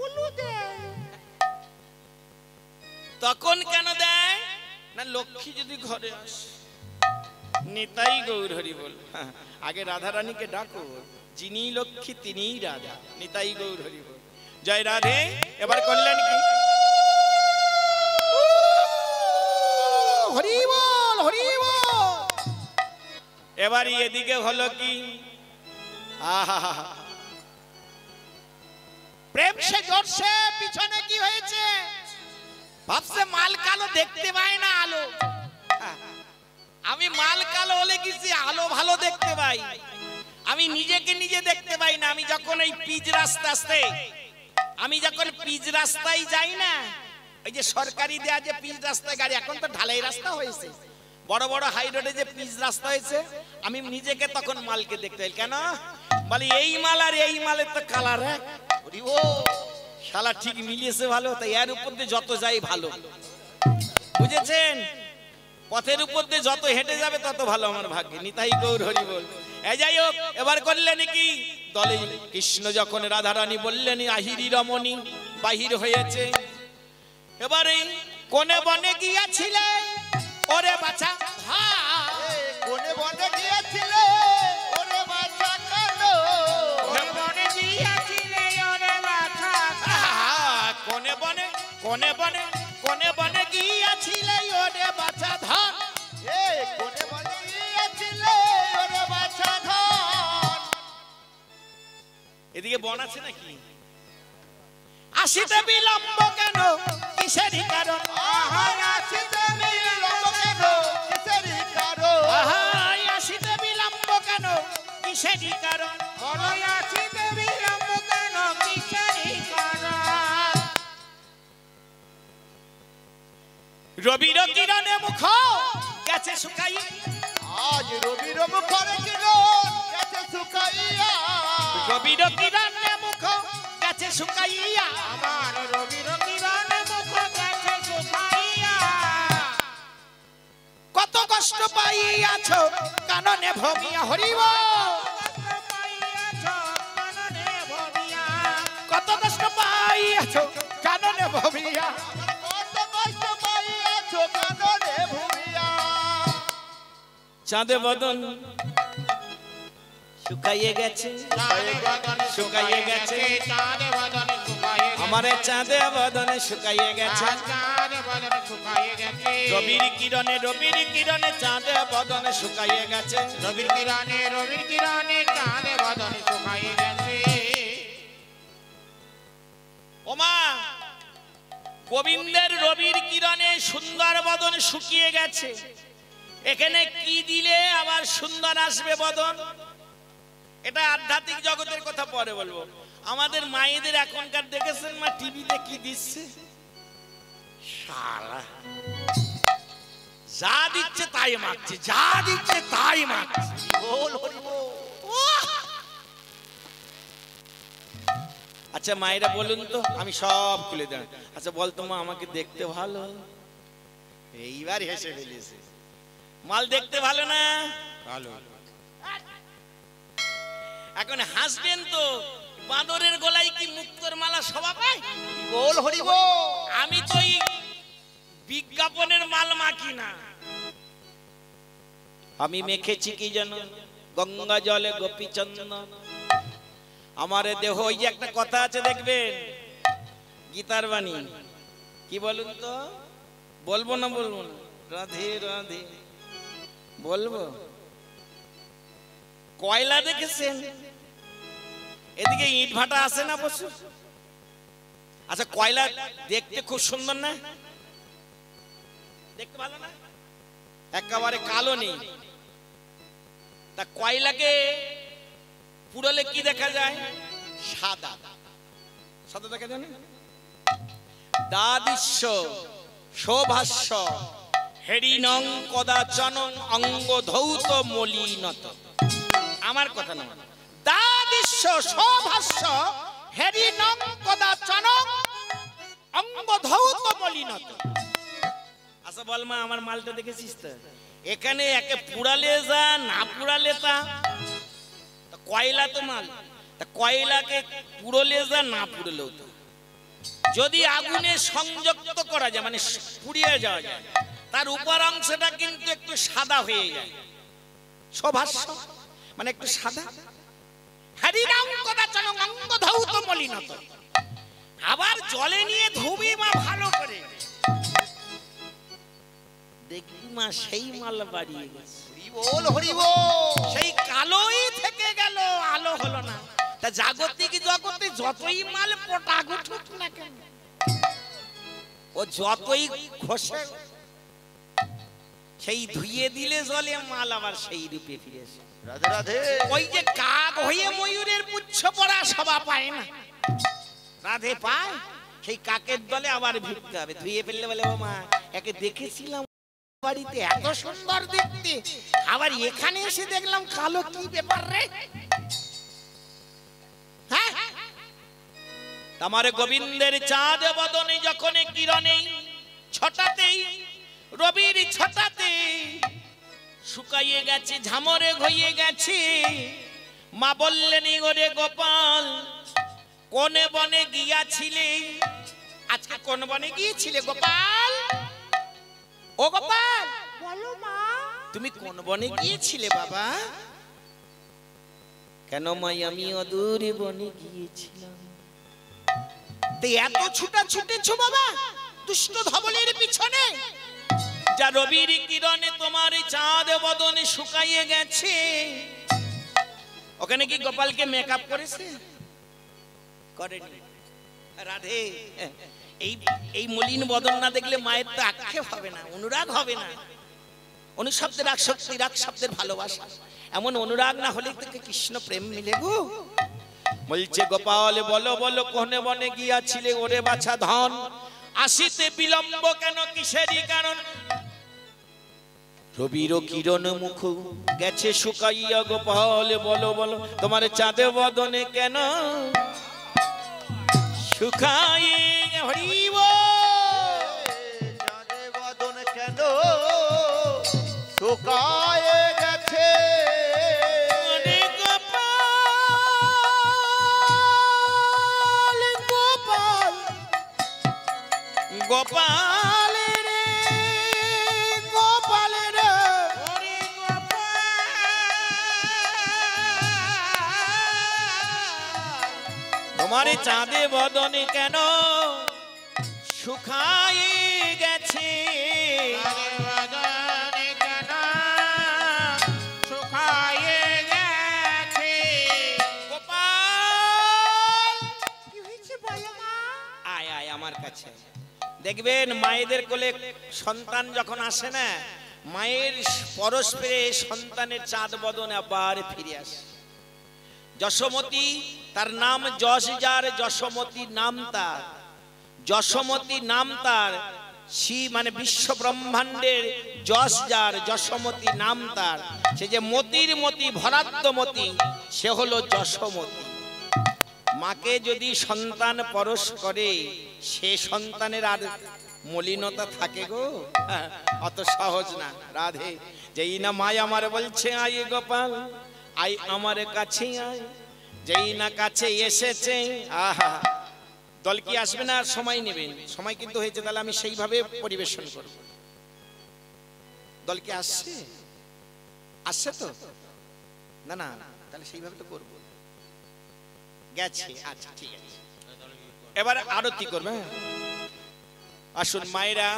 উলু দে। তখন কেন দেয় না? লক্ষ্মী যদি ঘরে আসে। নিতাই গৌর হরি বল। আগে রাধা রানীকে ডাকো, যিনি লক্ষ্মী তিনিই রাধা। নিতাই গৌর হরি বল। জয় রাধে। এবার করলেন কি? হরিবল হরিবল। এবার এদিকে হলো কি? আহা, প্রেম সে জোরছে, পিছনে কি হয়েছে? ভাবছে মাল কালো, দেখতে পাই না আলো। আমি মাল কালো হলে কিছু আলো ভালো দেখতে পাই, আমি নিজেকে নিজে দেখতে পাই না। আমি যখন এই পিচ রাস্তা আসতে, আমি যখন পিচ রাস্তায় যাই না, ওই যে সরকারি দেয়া যে পিচ রাস্তায় গাড়ি, এখন তো ঢালাই রাস্তা হয়েছে, বড় বড় হাই রোডে যে পিচ রাস্তা হয়েছে, আমি নিজেকে তখন মালকে দেখতে পাই। কেন বলি এই মাল আর এই মালের তো কালার এক, ও শালা ঠিক মিলিয়েছে ভালো, তাই এর উপর দিয়ে যত যাই ভালো, বুঝেছেন? পথের উপর দিয়ে যত হেঁটে যাবে তত ভালো আমার ভাগ্যে। নিতাই গৌর হরি বল। এই যাই হোক, এবার করলেন কি দলে কৃষ্ণ যখন রাধারানী বললেন আহিরি রমণী বাহির হয়েছে, এবারে কোনে বনে গিয়েছিলে ওরে বাছা, কোনে বনে গিয়েছিলে ওরে বাছা কানো, কোনে বনে গিয়েছিলে ওরে বাছা, কোনে বনে কোনে বনে কোনে বনে গিয়েছিলে ওরে বাছা ধন, কোনে বনে গিয়েছিলে ওরে বাছা ধন। এদিকে বন আছে নাকি? আসিতে বিলম্ব কেন কিসেরই কারণ, আসিতে বিলম্ব কেন কিসেরই কারণ, আসিতে বিলম্ব কেন কিসেরই কারণ, বড়ই আসিতে বিলম্ব কেন কিসেরই কারণ। রবির কিরণে মুখ গেছে শুকাই, আজ রবির মুখের কিরণ গেছে শুকাইয়া, রবির কিরণে মুখ গেছে শুকাইয়া, আমার রবির কিরণে মুখ গেছে শুকাইয়া, কত কষ্ট পাইয়াছ কাননে ভমিয়া হরিব, কত কষ্ট পাইয়াছ কাননে ভমিয়া, কত কষ্ট পাইয়াছো কাননে ভূমিয়া। চাঁদে বদন শুকাইয়ে গেছে, শুকাইয়ে গেছে, চাঁদে বদনে শুকাইয়ে গেছে, আমার চাঁদে বদনে শুকাইয়ে গেছে, চাঁদে বদনে শুকাইয়ে গেছে, রবির কিরণে চাঁদে বদনে শুকাইয়ে গেছে, রবির কিরণে চাঁদে বদনে শুকাইয়ে গেছে। ওমা গোবিন্দের রবির কিরণে সুন্দর বদন শুকিয়ে গেছে, এখানে কি দিলে আবার সুন্দর আসবে বদন? এটা আধ্যাত্মিক জগতের কথা পরে বলবো। আমাদের মায়েদের এখনকার দেখেছেন মা টিভিতে কি দিচ্ছে, শালা যা দিচ্ছে তাই মাখছে, যা দিচ্ছে তাই মাখছে। বল হরি বল। আচ্ছা মায়েরা বলুন তো, আমি সব খুলে দেন। আচ্ছা বলতো মা আমাকে দেখতে ভালো, এইবার হেসে ফেলেছে। মাল দেখতে ভালো না? ভালো। এখন হাসবেন তো, বাঁদরের গলায় কি মুক্তোর মালা শোভা পায়? বল হরি বল। আমি তো এই বিজ্ঞাপনের মাল মাখি না, আমি মেখেছি কি জানো, গঙ্গা জলে গোপী চন্দন। আমার দেহ, ওই যে একটা কথা আছে দেখবেন গীতার বাণী, কি বলুন তো? বলবো না বলবো না? রাধে রাধে বলবো। কয়লা দেখেছেন? এদিকে ইট ভাটা আছে না বসু? আচ্ছা কয়লা দেখতে খুব সুন্দর না? দেখতে ভালো না? একেবারে কালো নেই। তা কয়লাকে পুড়ালে কি দেখা যায়? সাদা। সাদা দেখা যায় না? দাদিস্য শোভাস্য হেরিনং কদাচনং অঙ্গ ধৌত মলিনত। আমার কথা না, দাদিস্য শোভাস্য হেরিনং কদাচনং অঙ্গ ধৌত মলিনত। আচ্ছা বল মা, আমার মালটা দেখেছিস তো? এখানে একে পুড়ালে যা, না পুড়ালে তা। কয়লা তো মাল, তা কয়লাকে পুড়লে যা, না পুড়লেও তা। যদি আগুনে সংযুক্ত করা যায়, মানে পুড়িয়ে যাওয়া যায়, তার উপর অংশটা কিন্তু একটু সাদা হয়ে যায়। শোভাস্য মানে একটু সাদা। হরিনাম কদাচনং অঙ্গ ধৌত মলিনত। আবার জলে নিয়ে ধুবি মা ভালো করে, দেখবি মা সেই মাল বাড়িয়ে গেছে। হরি বল হরি বল। সেই কালোই থেকে গেল, আলো হলো না। তা জাগতিক জগতে যতই মাল পটা গুঠুক না কেন, ও যতই ঘষে সেই ধুইয়ে দিলে জলে মাল আবার সেই রূপে ফিরে আসে। রাধে রাধে। ওই যে কাক হয়ে ময়ূরের পুচ্ছ পড়া সভা পায় না, রাধে পায়, সেই কাকের দলে আবার ভিড়তে হবে। ধুয়ে ফেললে বলে ও মা একে দেখেছিলাম বাড়িতে এত সুন্দর দেখতে, আবার এখানে এসে দেখলাম কালো, কি ব্যাপার রে? হ্যাঁ, আমার গোবিন্দের চাঁদ বদনে যখন কিরণে ছটাতেই, রবির ছটাতে শুকাইয়ে গেছে, ঝামরে হয়ে গেছে। মা বললেন ওরে গোপাল কোন বনে গিয়াছিলে? আজকে কোন বনে গিয়েছিলে গোপাল? ও গোপাল বলো মা। তুমি কোন বনে গিয়েছিলে বাবা? কেন মাই আমি অদূর বনে গিয়েছিলাম। এত ছুটা ছুটেছ বাবা দুষ্ট ধবলের পিছনে, যা রবির কিরণে তোমার চাঁদ বদনে শুকাইয়ে গেছে। ওখানে কি গোপালকে মেকআপ করেছে? করেনি। রাধে, এই মলিন বদন না দেখলে মায়ের তো আক্ষেপ হবে না, অনুরাগ হবে না। অনুশব্দের আসক্তি, রাগ শব্দের ভালোবাসা, এমন অনুরাগ না হলে তোকে কৃষ্ণ প্রেম মিলে গো। বলছে গোপাল বলো বলো কোনে বনে গিয়াছিলে ওরে বাছা ধন, আসিতে বিলম্ব কেন কিসেরই কারণ? রবির কিরণ মুখ গেছে শুকাইয়া, গোপাল বলো বলো তোমার চাঁদ বদনে কেন শুকাই? হরিব চাঁদে বদন কেন শুকায়ে গেছে? গোপাল রে গোপাল রে তোমার চাঁদে বদনে কেন শুকায়ে গেছে? আমার কাছে দেখবেন মায়েদের কোলে সন্তান যখন আসে না, মায়ের পরশ পেয়ে সন্তানের চাঁদ বদন আবার ফিরে আসে। যশোমতী তার নাম, যশ যার যশোমতী নাম তার, যশোমতী নাম তার, শ্রী মানে বিশ্ব ব্রহ্মাণ্ডের যশ যার, যশোমতী নাম তার। সে যে মতির মতি, ভরাদ্যমতী, সে হলো যশোমতী। মাকে যদি সন্তান পরশ করে, সে সন্তানের আর মলিনতা থাকে গো? অত সহজ না রাধে। যেই না মায় আমার বলছে আয় গোপাল আই আমার কাছে আয়, যেই না কাছে এসেছে, আহা দল কি আসবে না? আর সময় নেবেন, সময় কিন্তু হয়েছে, তাহলে আমি সেইভাবে পরিবেশন করব। দল কি আসছে? আসছে তো না? না তাহলে সেইভাবে তো করবো। গেছে, আচ্ছা ঠিক আছে। এবার আরতি করবে। আসুন মায়েরা,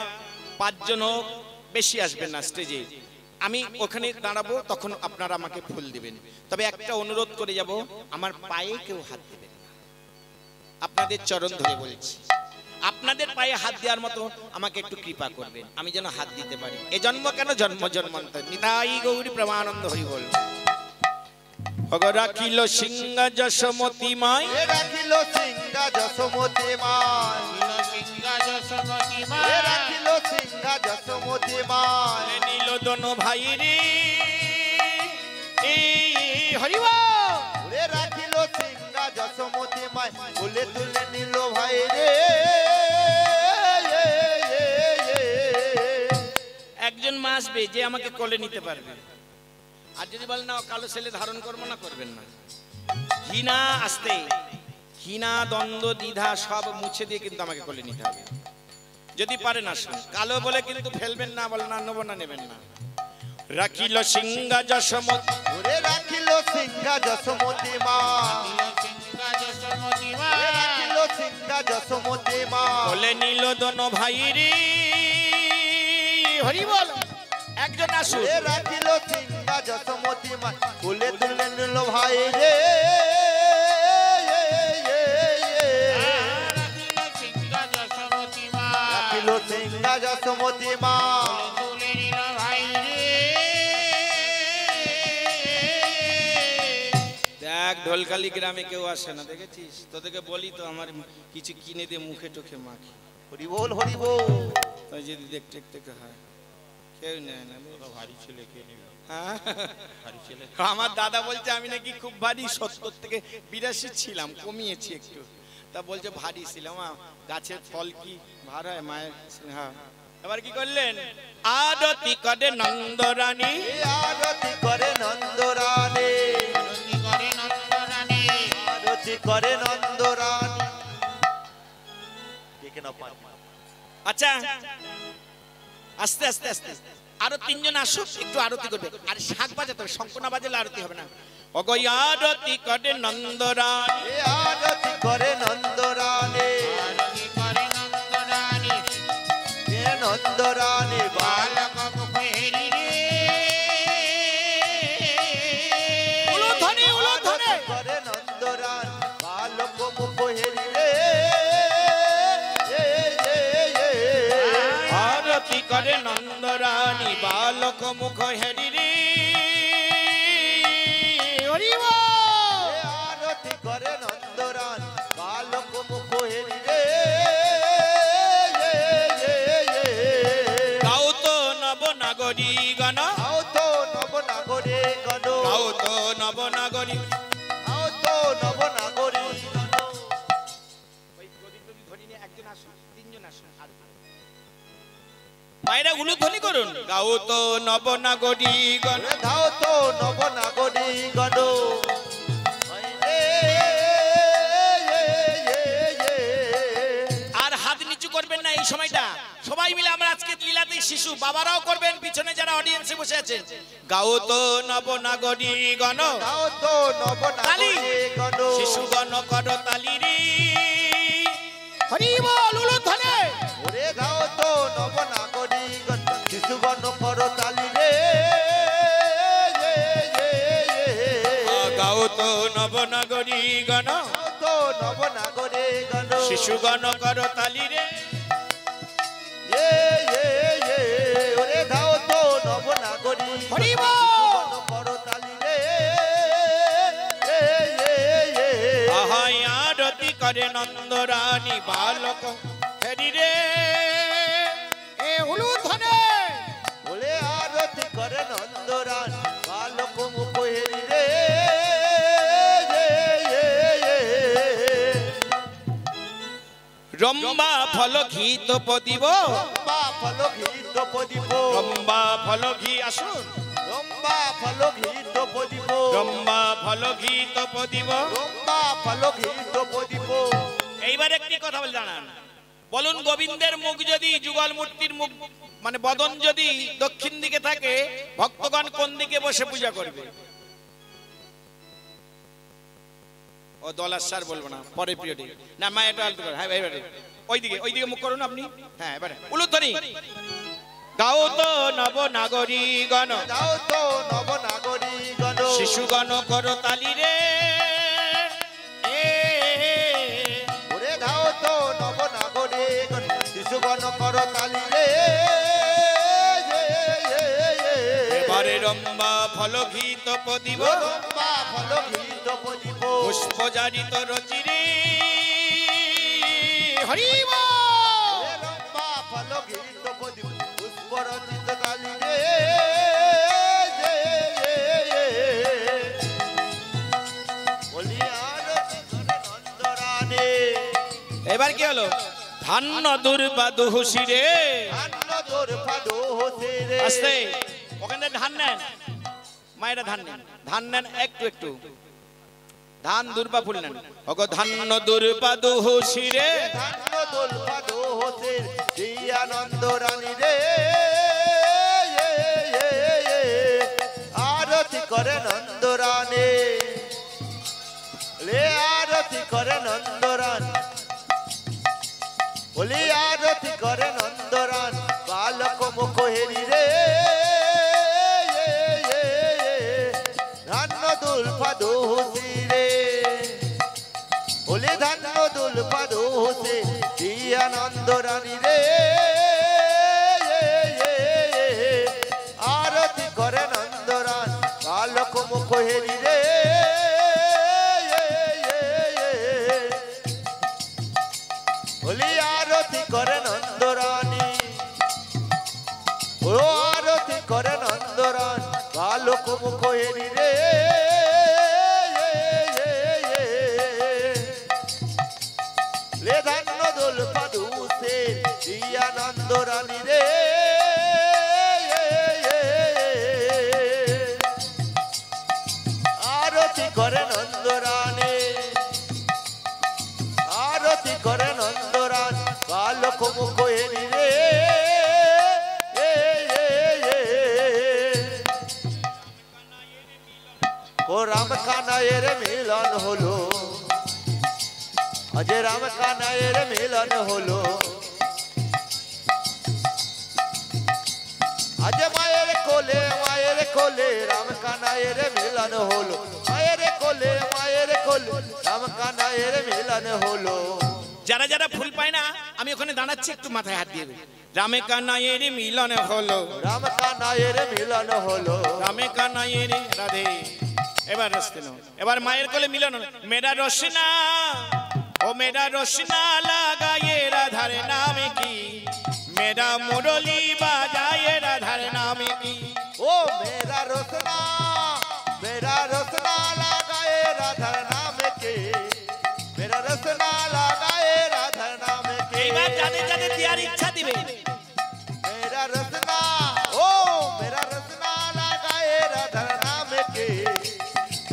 5 জন হোক, বেশি আসবেন না স্টেজে। আমি ওখানে দাঁড়াবো, তখন আপনারা আমাকে ফুল দিবেন। তবে একটা অনুরোধ করে যাব, আমার পায়ে কেউ হাত দিবেন না। আপনাদের চরণ ধরে বলছি, আপনাদের পায়ে হাত দেওয়ার মতো আমাকে একটু কৃপা করবেন, আমি যেন হাত দিতে পারি। এ জন্ম কেন, জন্ম জন্মান্তর। নিতাই গৌরী প্রেমানন্দ হরি বল। রাখিল সিংহ যশোমতী মায়, রাখিল সিংহ যশোমতী মায়, রাখিল সিংহ যশোমতী মায়। নীল দন ভাই রে হরিব, রাখিল সিংহ যশোমতী মায়, বলে তুলে নিল ভাই রে। একজন মা আসবে যে আমাকে কোলে নিতে পারবে। আর যদি বলেন না কালো ছেলে ধারণ করবো না, করবেন না। ঘৃণা আসতে, ঘৃণা দ্বন্দ্ব দ্বিধা সব মুছে দিয়ে কিন্তু আমাকে কোলে নিতে হবে। যদি পারেন আসুন, কালো বলে কিন্তু ফেলবেন না, বলেন না নেবো না, নেবেন না। রাখিল সিংহ যশোমতী, রাখিল সিংহ যশোমতী মা, রাখিল সিংহ যশোমতী মা। কোলে নীল দন ভাই রে হরি বল। একজন আসুন। এ রাখিল সিংহা যশোমতি মা কোলে তুলে নিল ভাই রে রাখিল সিংহা যশোমতি মা রাখিল সিংহা যশোমতি মা তুলে নিল ভাই রে। দেখ ঢোলকালি গ্রামে কেউ আসে না, দেখেছিস? তোদেরকে বলি তো আমার কিছু কিনে দে মুখে টোখে মাখি, হরি বল হরি বল। তাই যদি দেখতে দেখতে হয় কেউ নেয় না। ভারী ছেলে কে নেবে? হ্যাঁ ভারী ছেলে আমার দাদা বলছে আমি নাকি খুব ভারী, 70 থেকে 82 ছিলাম, কমিয়েছি একটু। তা বলছে ভারী ছিলাম, গাছের ফল কি ভার হয় মায়ের। হ্যাঁ এবার কি করলেন? আরতি করে নন্দরানী, এ আরতি করে নন্দরানী, আরতি করে নন্দরানী, আরতি করে নন্দরানী। দেখে নাও পান। আচ্ছা আস্তে আস্তে আস্তে আরো 3 জন আসুক, একটু আরতি করবে। আর শাক বাজাতে হবে, শঙ্খ না বাজালে আরতি হবে না। ওগো আরতি করে নন্দরানী, এ আরতি করে নন্দরানী, আরতি করে নন্দরানী, এ নন্দরানী বালক মুখ হেরি রে। উলুধ্বনি উলুধ্বনি। করে নন্দরানী বালক মুখ হেরি রে আরতি করে নন্দরানী বালক মুখ হেরি রে। হরি বল। এ আরতি করে নন্দরানী বালক মুখ হেরি রে গাও তো নব নাগরী গণ, আও তো নব নাগরে গণ, গাও তো নব নাগরী। আও তো নব নাগরে গণ। মায়েরা উলুধ্বনি করুন। গাও তো নব নাগরী গণ, ওরে ধাও তো নব নাগরে গণ। আর হাত নিচু করবেন না এই সময়টা। সবাই মিলে আমরা আজকে লীলাতে শিশু বাবারাও করবেন, পিছনে যারা অডিয়েন্সে বসে আছেন। গাও তো নব নাগরী গণ, ধাও তো নব তালি। নাগরে গণ। শিশু গণ কর তালি রে। হরি বল উলুধ্বনি। ওরে ধাও তো নব নাগরে গণ, শিশুগণ কর তালি রে গাও তো নব নাগরী গণ, ধাও তো নব নাগরে গণ। শিশু গণ কর তালি রে। ওরে ধাও তো নব নাগরে গণ, হরি বল। শিশুগণ কর তালি রে আহাই আরতি করে নন্দরানী বালক হেরি রে। এ উলুধ্বনি। বলে আরতি করে নন্দরান বালক মুখ হেরি রে রম্বা ফল ঘিত পদিব, রম্বা ফল ঘিত পদিব, রম্বা ফল ঘি আসুন। রম্বা ফল ঘিত পদিব, রম্বা ফল ঘিত পদিব। রম্বা ফল ঘিত পদিব। এইবার একটি কথা বলে জানান, বলুন গোবিন্দের মুখ যদি যুগল মূর্তির মুখ মানে বদন যদি দক্ষিণ দিকে থাকে, ভক্তগণ কোন দিকে বসে পূজা করবে? ও দলার বলবো না, পরে পিরিয়ডে না মা এটা আলতো করে। হ্যাঁ এবারে ওইদিকে মুখ করুন আপনি। হ্যাঁ এবারে উলুধ্বনি। গাও তো নব নাগরী গণ, দাও তো নব নাগরী গণ, শিশুগণ করো তালি রে। ওরে দাও তো নব নাগরী গণ, শিশুগণ কর তালি রে এবারে রম্বা ফল ঘিত পদিব, রম্বা ফল ঘিত পদিব, পুষ্প জারিত রচিরে। হরি বল। ওরে রম্বা ফল ঘিত পদিব, পুষ্প রচিত তালি রে বলি আরতি করে নন্দরানী। এবার কি হলো? ধান্য দুর্বাদু হুসিরে। ধান্য তোর পাদো হতে রে। আস্তে ওখানে ধান নেন, মায়েরা ধান নেন, ধান নেন একটু একটু। ধান দুর্বা ফুল নেন। ওগো ধান্য দুর্বাদু হুসিরে। ধান্য তোর পাদো হতে দিয়া নন্দরানী রে আরতি করে নন্দরানী। লে আরতি করে নন্দরান, বলি আরতি করে নন্দরান বালক মুখ হেরি রে হেরি রে বলি আরতি করে নন্দরানী ও আরতি করে নন্দরান বালক মুখ হেরি রে লে ধান্য দোল পাদুসে দিয়া নন্দরানী রে আরতি করে নন্দরানী আরতি করে নন্দরান বালক মুখ হেরি রে ও রাম কানাইয়ের মিলন হলো আজ রাম কানাইয়ের মিলন হলো আজ মায়ের কোলে রাম কানাইয়ের মিলন হলো মায়ের কোলে রাম কানাইয়ের মিলন হলো যারা যারা ফুল পায় না আমি ওখানে দাঁড়াচ্ছি একটু মাথায় হাত দিয়ে দেবে রামে কানাইয়ের মিলন হলো রাম কানাইয়ের মিলন হলো রামে কানাইয়ের রাধে এবার রসতে নাও এবার মায়ের কোলে মিলন হলো মেরা রসনা ও মেরা রসনা লাগায়ে রাধার নামে কি মেরা মুরলি বাজায়ে রাধার নামে কি ও মেরা রসনা লাগায়ে রাধার নামে কে মেরা রসনা লাগায়ে রাধার নামে কে এইবার যাদের যাদের দেওয়ার ইচ্ছা দিবে मेरा रसना ओ मेरा रसना लगाए राधा नाम के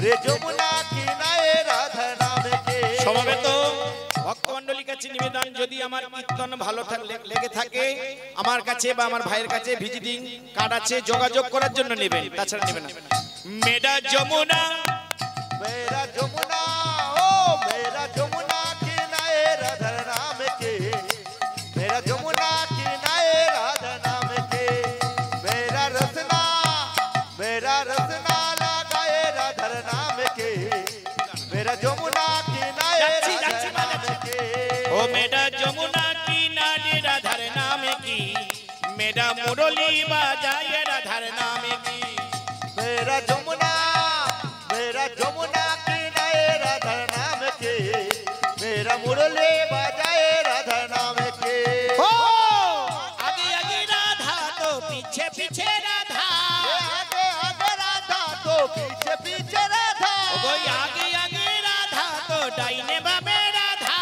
रे যমুনা কিনারে রাধা নাম के সমবেত ভক্তমণ্ডলীর কাছে নিবেদন যদি আমার কীর্তন ভালো লেগে থাকে আমার কাছে বা আমার ভাইয়ের কাছে ভিজিটিং কার্ড আছে যোগাযোগ করার জন্য নেবেন তাছাড়া নেবেন না মেরা যমুনা मेरा যমুনা ओ मेरा যমুনা কিনারে রাধা নাম के मेरा যমুনা কিনারে রাধা नाम के मेरा रसना लगाए राधा नाम के मेरा যমুনা কিনারে রাধা नाम के ও মেরা যমুনা কিনারে রাধার নামে কি মেরা মুরলি বাজায়ে রাধার নামে কি मेरा যমুনা किनारे राधा नाम के मेरा मुरली बजाए राधा नाम के हो आगे आगे राधा तो पीछे पीछे राधा आगे आगे राधा तो पीछे पीछे राधा वो आगे आगे राधा तो दाहिने बामे राधा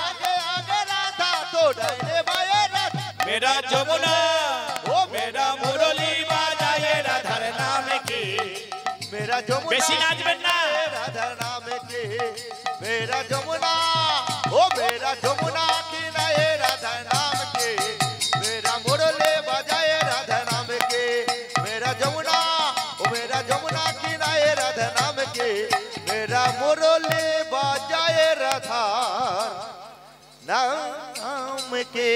आगे आगे राधा तो दाहिने बाएं राधा मेरा যমুনা ও মেরা মুরলি বাজায়ে রাধার নামে কি मेरा যমুনা বেশি নাচবেন না राधा नाम के मेरा যমুনা ओ मेरा যমুনা किनारे राधा नाम के मेरा मुरली बजाए राधा नाम के मेरा যমুনা ओ मेरा যমুনা किनारे राधा नाम के मेरा मुरली बजाए राधा नाम के